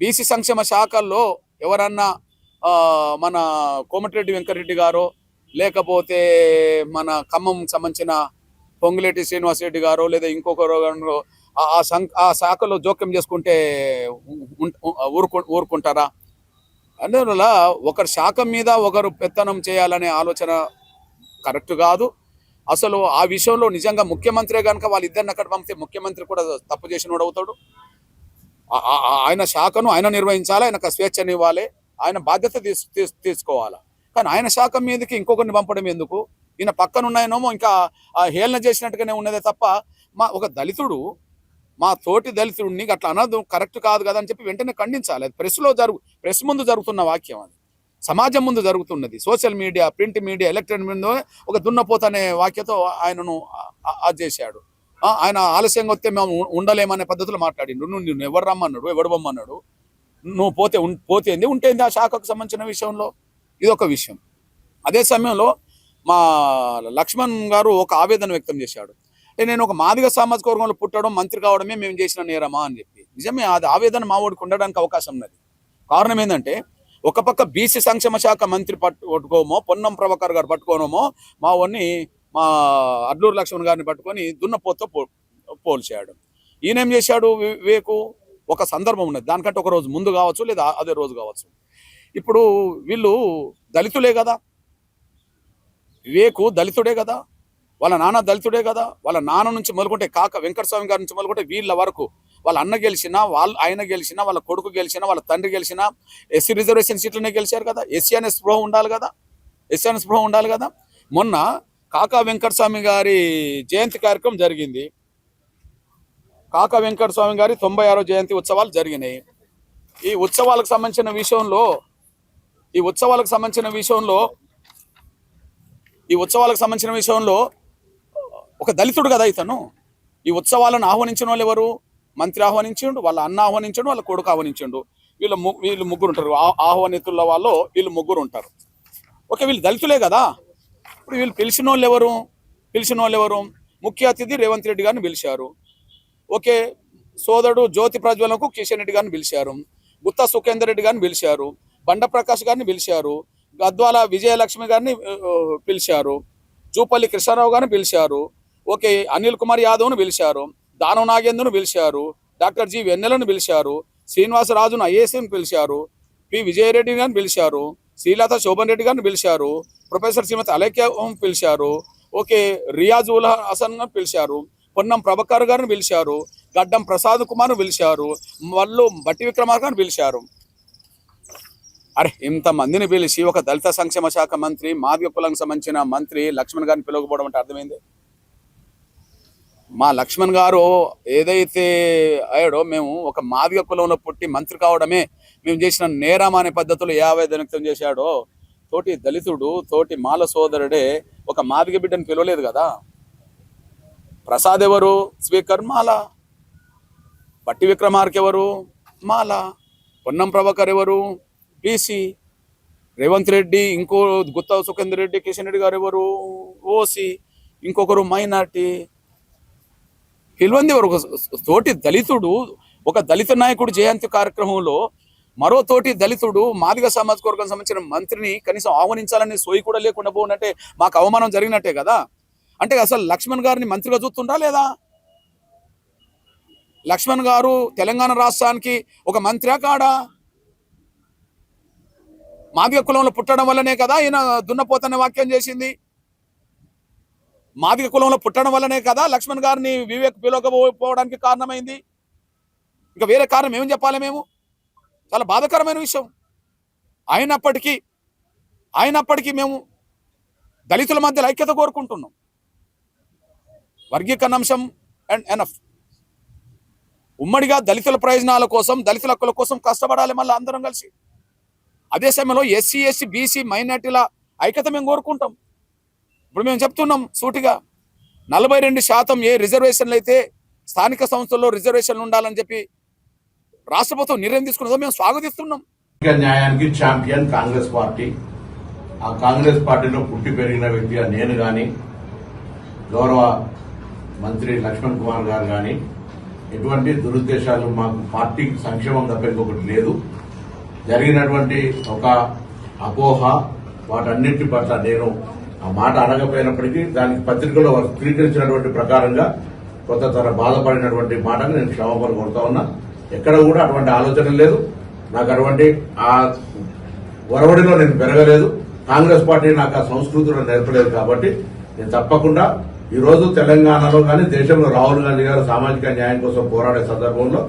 BC సంక్షేమ శాఖల్లో ఎవరన్నా మన కోమటిరెడ్డి వెంకటరెడ్డి గారో లేకపోతే మన ఖమ్మం సంబంధించిన పొంగులేటి శ్రీనివాసరెడ్డి గారో లేదా ఇంకొకరు ఆ శాఖలో జోక్యం చేసుకుంటే ఊరుకుంటారా? అందువల్ల ఒకరి శాఖ మీద ఒకరు పెత్తనం చేయాలనే ఆలోచన కరెక్ట్ కాదు. అసలు ఆ విషయంలో నిజంగా ముఖ్యమంత్రి కనుక వాళ్ళిద్దరిని అక్కడ పంపితే ముఖ్యమంత్రి కూడా తప్పు చేసినోడు అవుతాడు. ఆయన శాఖను ఆయన నిర్వహించాలి, ఆయనకు స్వేచ్ఛని ఇవ్వాలి, ఆయన బాధ్యత తీసుకోవాలి. కానీ ఆయన శాఖ మీదకి ఇంకొకరిని పంపడం ఎందుకు? ఈయన పక్కన ఉన్నాయనేమో ఇంకా హేళన చేసినట్టుగానే ఉన్నదే తప్ప ఒక దళితుడు మా తోటి దళితుడిని అట్లా అనదు కరెక్ట్ కాదు కదా అని చెప్పి వెంటనే ఖండించాలి. అది ప్రెస్ ముందు జరుగుతున్న వాక్యం, అది సమాజం ముందు జరుగుతున్నది. Social media, print media, electronic media ఒక దున్నపోత అనే వాక్యతో ఆయనను అది చేశాడు. ఆయన ఆలస్యంగా వస్తే మేము ఉండలేమనే పద్ధతిలో మాట్లాడిండు. నువ్వు ఎవరు రమ్మన్నాడు, ఎవడు బొమ్మన్నాడు, నువ్వు పోతేంది ఉంటేంది ఆ శాఖకు సంబంధించిన విషయంలో ఇది ఒక విషయం. అదే సమయంలో మా లక్ష్మణ్ గారు ఒక ఆవేదన వ్యక్తం చేశాడు. నేను ఒక మాదిగ సామాజిక వర్గంలో పుట్టడం, మంత్రి కావడమే మేము చేసిన నేరమా అని చెప్పి. నిజమే, అది ఆవేదన మా ఓడికి ఉండడానికి అవకాశం ఉన్నది. కారణం ఏంటంటే ఒక పక్క బీసీ సంక్షేమ శాఖ మంత్రి పట్టుకోమో, పొన్నం ప్రభాకర్ గారు పట్టుకోనమో మా అడ్లూరు లక్ష్మణ్ గారిని పట్టుకొని దున్నపోతో పోల్చాడు. ఈయనేం చేశాడు? వివేకు ఒక సందర్భం ఉన్నది, దానికంటే ఒక రోజు ముందు కావచ్చు లేదా అదే రోజు కావచ్చు. ఇప్పుడు వీళ్ళు దళితులే కదా, వివేకు దళితుడే కదా, వాళ్ళ నాన్న దళితుడే కదా. వాళ్ళ నాన్న నుంచి మొదలుకుంటే కాక వెంకటస్వామి గారి నుంచి మొదలుకుంటే వీళ్ళ వరకు వాళ్ళ అన్న గెలిచినా, ఆయన గెలిచినా, వాళ్ళ కొడుకు గెలిచినా, వాళ్ళ తండ్రి గెలిచినా ఎస్సీ రిజర్వేషన్ సీట్లనే గెలిచారు కదా. ఎస్సీ అనే స్పృహ ఉండాలి కదా. మొన్న కాకా వెంకటస్వామి గారి జయంతి కార్యక్రమం జరిగింది. కాకా వెంకటస్వామి గారి 96వ జయంతి ఉత్సవాలు జరిగినాయి. ఈ ఉత్సవాలకు సంబంధించిన విషయంలో ఒక దళితుడు కదా ఇతను. ఈ ఉత్సవాలను ఆహ్వానించిన వాళ్ళు ఎవరు? మంత్రి ఆహ్వానించిండు, వాళ్ళ అన్న ఆహ్వానించండు, వాళ్ళ కొడుకు ఆహ్వానించండు. వీళ్ళు ముగ్గురు ఉంటారు. ఆహ్వానితుల వాళ్ళు వీళ్ళు ముగ్గురు ఉంటారు. ఓకే, వీళ్ళు దళితులే కదా. ఇప్పుడు వీళ్ళు పిలిచిన వాళ్ళు ఎవరు? ముఖ్య అతిథి రేవంత్ రెడ్డి గారిని పిలిచారు. ఓకే, సోదరుడు జ్యోతి ప్రజ్వలకు కిషన్ రెడ్డి గారిని పిలిచారు, గుత్తా సుఖేందర్ రెడ్డి గారిని పిలిచారు, బండ ప్రకాష్ గారిని పిలిచారు, గద్వాల విజయలక్ష్మి గారిని పిలిచారు, జూపల్లి కృష్ణారావు గారిని పిలిచారు. ఓకే, అనిల్ కుమార్ యాదవ్ను పిలిచారు, దానవ నాగేంద్రను పిలిచారు, డాక్టర్ జి వెన్నెలను పిలిచారు, శ్రీనివాసరాజును ఐఏఎస్ని పిలిచారు, పి విజయరెడ్డి గారిని పిలిచారు, శ్రీలత శోభన్ రెడ్డి గారిని పిలిచారు, ప్రొఫెసర్ శ్రీమతి అలేఖ్య పిలిచారు. ఓకే, రియాజ్ ఉల్ హసన్ గారిని పిలిచారు, పొన్నం ప్రభాకర్ గారిని పిలిచారు, గడ్డం ప్రసాద్ కుమార్ను పిలిచారు, వాళ్ళు బట్టి విక్రమార్క గారిని పిలిచారు. అరే, ఇంతమందిని పిలిచి ఒక దళిత సంక్షేమ శాఖ మంత్రి, మాదిగ కులానికి సంబంధించిన మంత్రి లక్ష్మణ్ గారిని పిలవకపోవడం అంటే అర్థమైంది. మా లక్ష్మణ్ గారు ఏదైతే అయ్యాడో, మేము ఒక మాదిగ కులంలో పుట్టి మంత్రి కావడమే మేము చేసిన నేరం అనే పద్ధతిలో ఆవేదన వ్యక్తం చేశాడో, తోటి దళితుడు, తోటి మాల సోదరుడే ఒక మాదిగ బిడ్డను పిలవలేదు కదా. ప్రసాద్ ఎవరు? స్పీకర్ మాల. బట్టి విక్రమార్క ఎవరు? మాల. పొన్నం ప్రభాకర్ ఎవరు? బీసీ. రేవంత్ రెడ్డి, ఇంకో గుత్తా సుఖేందర్ రెడ్డి, కిషన్ రెడ్డి గారు ఎవరు? ఓసీ. ఇంకొకరు మైనార్టీ. పిలువంది ఎవరు? తోటి దళితుడు, ఒక దళిత నాయకుడు జయంతి కార్యక్రమంలో మరో తోటి దళితుడు మాదిగ సామాజిక వర్గం సంబంధించిన మంత్రిని కనీసం ఆహ్వానించాలని సోయి కూడా లేకుండా పోనంటే మాకు అవమానం జరిగినట్టే కదా. అంటే అసలు లక్ష్మణ్ గారిని మంత్రిగా చూస్తుండా లేదా? లక్ష్మణ్ గారు తెలంగాణ రాష్ట్రానికి ఒక మంత్రి కాడా? మాదిగ కులంలో పుట్టడం వల్లనే కదా ఈయన దున్నపోతనే వాక్యం చేసింది. మాదిగ కులంలో పుట్టడం వల్లనే కదా లక్ష్మణ్ గారిని వివేక్ పిలవకపోవడానికి కారణమైంది. ఇంకా వేరే కారణం ఏమని చెప్పాలి? మేము చాలా బాధాకరమైన విషయం. అయినప్పటికీ మేము దళితుల మధ్య ఐక్యత కోరుకుంటున్నాం. వర్గీకరణ అంశం అండ్ ఎనఫ్. ఉమ్మడిగా దళితుల ప్రయోజనాల కోసం, దళితుల హక్కుల కోసం కష్టపడాలి మళ్ళీ అందరం కలిసి. అదే సమయంలో ఎస్సీ, ఎస్టీ, బీసీ, మైనార్టీల ఐక్యత మేము కోరుకుంటాం. ఇప్పుడు మేము చెప్తున్నాం సూటిగా, 42% ఏ రిజర్వేషన్లు అయితే స్థానిక సంస్థల్లో రిజర్వేషన్లు ఉండాలని చెప్పి రాష్ట్ర ప్రభుత్వం నిర్ణయం తీసుకున్నదో మేము స్వాగతిస్తున్నాం. న్యాయానికి ఛాంపియన్ కాంగ్రెస్ పార్టీ. ఆ కాంగ్రెస్ పార్టీలో పుట్టి పెరిగిన వ్యక్తిగా నేను కానీ, గౌరవ మంత్రి లక్ష్మణ్ కుమార్ గారు కానీ, ఎటువంటి దురుద్దేశాలు మాకు పార్టీకి సంక్షేమం తప్ప ఇంకొకటి లేదు. జరిగినటువంటి ఒక అపోహ వాటన్నిటి పట్ల నేను ఆ మాట అడగపోయినప్పటికీ దానికి పత్రికలో స్వీకరించినటువంటి ప్రకారంగా కొంత తన బాధపడినటువంటి మాటను నేను క్షమాపణ కోరుతా ఉన్నా. ఎక్కడ కూడా అటువంటి ఆలోచన లేదు. నాకు అటువంటి ఆ ఒరవడిలో నేను పెరగలేదు. కాంగ్రెస్ పార్టీ నాకు ఆ సంస్కృతిలో నేర్పలేదు. కాబట్టి నేను తప్పకుండా ఈ రోజు తెలంగాణలో కానీ దేశంలో రాహుల్ గాంధీ గారు సామాజిక న్యాయం కోసం పోరాడే సందర్భంలో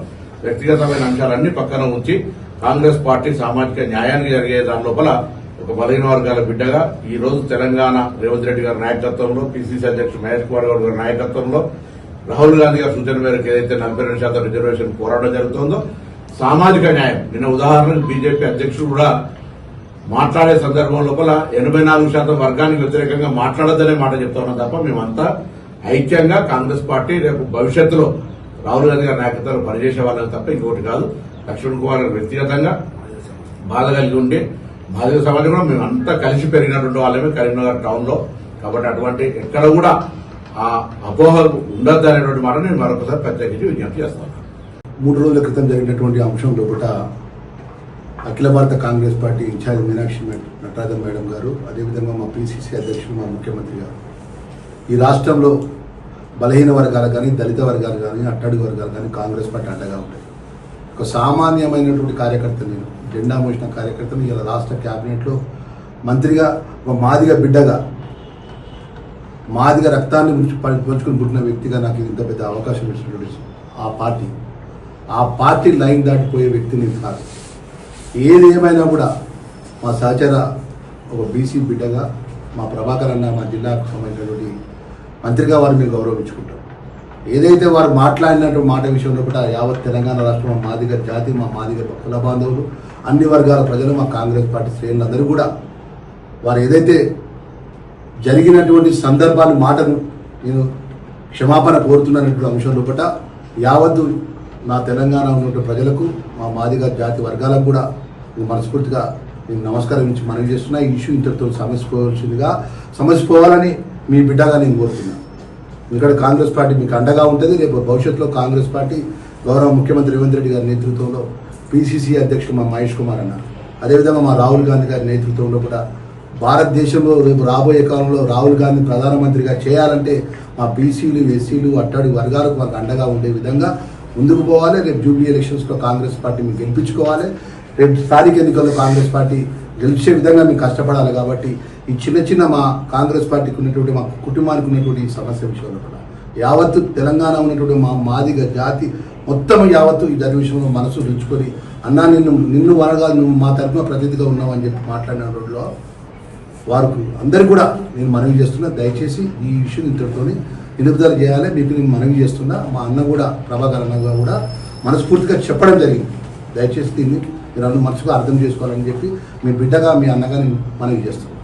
వ్యక్తిగతమైన అంశాలన్నీ పక్కన ఉంచి కాంగ్రెస్ పార్టీ సామాజిక న్యాయానికి జరిగే దాని లోపల ఒక బలహీన వర్గాల బిడ్డగా ఈ రోజు తెలంగాణ రేవంత్ రెడ్డి గారి నాయకత్వంలో, పిసిసి అధ్యక్షుడు మహేష్ కుమార్ గౌడ్ గారి నాయకత్వంలో, రాహుల్ గాంధీ గారి సూచన మేరకు ఏదైతే 42% రిజర్వేషన్ పోరాటం జరుగుతుందో సామాజిక న్యాయం, నిన్న ఉదాహరణకు బీజేపీ అధ్యక్షుడు కూడా మాట్లాడే సందర్భం లోపల 84% వర్గానికి వ్యతిరేకంగా మాట్లాడద్దనే మాట చెప్తా ఉన్నాం తప్ప మేమంతా ఐక్యంగా కాంగ్రెస్ పార్టీ రేపు భవిష్యత్తులో రాహుల్ గాంధీ గారి నాయకత్వంలో పనిచేసే వాళ్ళని తప్ప ఇంకొకటి కాదు. లక్ష్మణ్ కుమార్ గారు వ్యక్తిగతంగా బాధ కలిగి ఉండి బాధిత సమాజం కూడా మేమంతా కలిసి పెరిగినటువంటి వాళ్ళమే కరీంనగర్ టౌన్ లో. కాబట్టి అటువంటి ఎక్కడ కూడా ఆ అపోహలు ఉండద్దు అనేటువంటి మాట నేను మరొకసారి ప్రత్యేకించి విజ్ఞప్తి చేస్తాను. 3 రోజుల క్రితం జరిగినటువంటి అంశం లోపల అఖిల భారత Congress party incharge Meenakshi Natarajan madam garu, అదేవిధంగా మా పిసిసి అధ్యక్షుడు మా ముఖ్యమంత్రి గారు ఈ రాష్ట్రంలో బలహీన వర్గాలు కానీ, దళిత వర్గాలు కానీ, అట్టడుగు వర్గాలు కానీ కాంగ్రెస్ పార్టీ అండగా ఉంటాయి. ఒక సామాన్యమైనటువంటి కార్యకర్త, నేను జెండా మోసిన కార్యకర్తను ఇలా రాష్ట్ర క్యాబినెట్లో మంత్రిగా ఒక మాదిగ బిడ్డగా, మాదిగ రక్తాన్ని పంచుకుని పుట్టిన వ్యక్తిగా నాకు ఇంత పెద్ద అవకాశం ఇచ్చినటువంటి ఆ పార్టీ లైన్ దాటిపోయే వ్యక్తిని కాదు. ఏది ఏమైనా కూడా మా సహచర ఒక బీసీ బిడ్డగా, మా ప్రభాకర్ అన్న మా జిల్లాకు సంబంధించినటువంటి మంత్రిగా వారు మీరు గౌరవించుకుంటారు. ఏదైతే వారు మాట్లాడినటువంటి మాట విషయంలో కూడా యావత్ తెలంగాణ రాష్ట్రం, మా మాదిగ జాతి, మా మాదిగ కుల బాంధవులు, అన్ని వర్గాల ప్రజలు, మా కాంగ్రెస్ పార్టీ శ్రేణులందరూ కూడా వారు ఏదైతే జరిగినటువంటి సందర్భాన్ని మాటను నేను క్షమాపణ కోరుతున్నటువంటి అంశం లోపల యావత్తు నా తెలంగాణ ఉన్నటువంటి ప్రజలకు, మా మాదిగ జాతి వర్గాలకు కూడా నేను మనస్ఫూర్తిగా నేను నమస్కారం ఇచ్చి మనవి చేస్తున్నా. ఈ ఇష్యూ ఇంతటితో సమస్యపోవాలని మీ బిడ్డగా నేను కోరుతున్నాను. ఇక్కడ కాంగ్రెస్ పార్టీ మీకు అండగా ఉంటుంది. రేపు భవిష్యత్తులో కాంగ్రెస్ పార్టీ గౌరవ ముఖ్యమంత్రి రేవంత్ రెడ్డి గారి నేతృత్వంలో, పిసిసి అధ్యక్షుడు మా మహేష్ కుమార్ అన్న, అదేవిధంగా మా రాహుల్ గాంధీ గారి నేతృత్వంలో కూడా భారతదేశంలో రేపు రాబోయే కాలంలో రాహుల్ గాంధీ ప్రధానమంత్రిగా చేయాలంటే మా బీసీలు, ఎస్సీలు, అట్టడి వర్గాలకు మాకు అండగా ఉండే విధంగా ముందుకు పోవాలి. రేపు జూబ్లీ ఎలక్షన్స్లో కాంగ్రెస్ పార్టీ మీకు గెలిపించుకోవాలి. రేపు స్థానిక ఎన్నికల్లో కాంగ్రెస్ పార్టీ గెలిచే విధంగా మీకు కష్టపడాలి. కాబట్టి ఈ చిన్న మా కాంగ్రెస్ పార్టీకి ఉన్నటువంటి, మా కుటుంబానికి ఉన్నటువంటి ఈ సమస్య విషయంలో కూడా యావత్తు తెలంగాణ ఉన్నటువంటి మా మాదిగ జాతి మొత్తం యావత్తు ఈ దాని విషయంలో మనసు ఉంచుకొని, అన్నా నిన్ను వనగా నువ్వు మా తరఫున ప్రతినిధిగా ఉన్నావు అని చెప్పి మాట్లాడిన రోజుల్లో వారికి అందరికీ కూడా నేను మనవి చేస్తున్నా, దయచేసి ఈ ఇష్యూ ఇంతటితోని నిలుపుదల చేయాలి. మీకు నేను మనవి చేస్తున్నా. మా అన్న కూడా, ప్రభాకర్ అన్నగా కూడా మనస్ఫూర్తిగా చెప్పడం జరిగింది. దయచేసి దీన్ని మీరు మనసుగా అర్థం చేసుకోవాలని చెప్పి మీ బిడ్డగా, మీ అన్నగా నేను మనవి చేస్తున్నాను.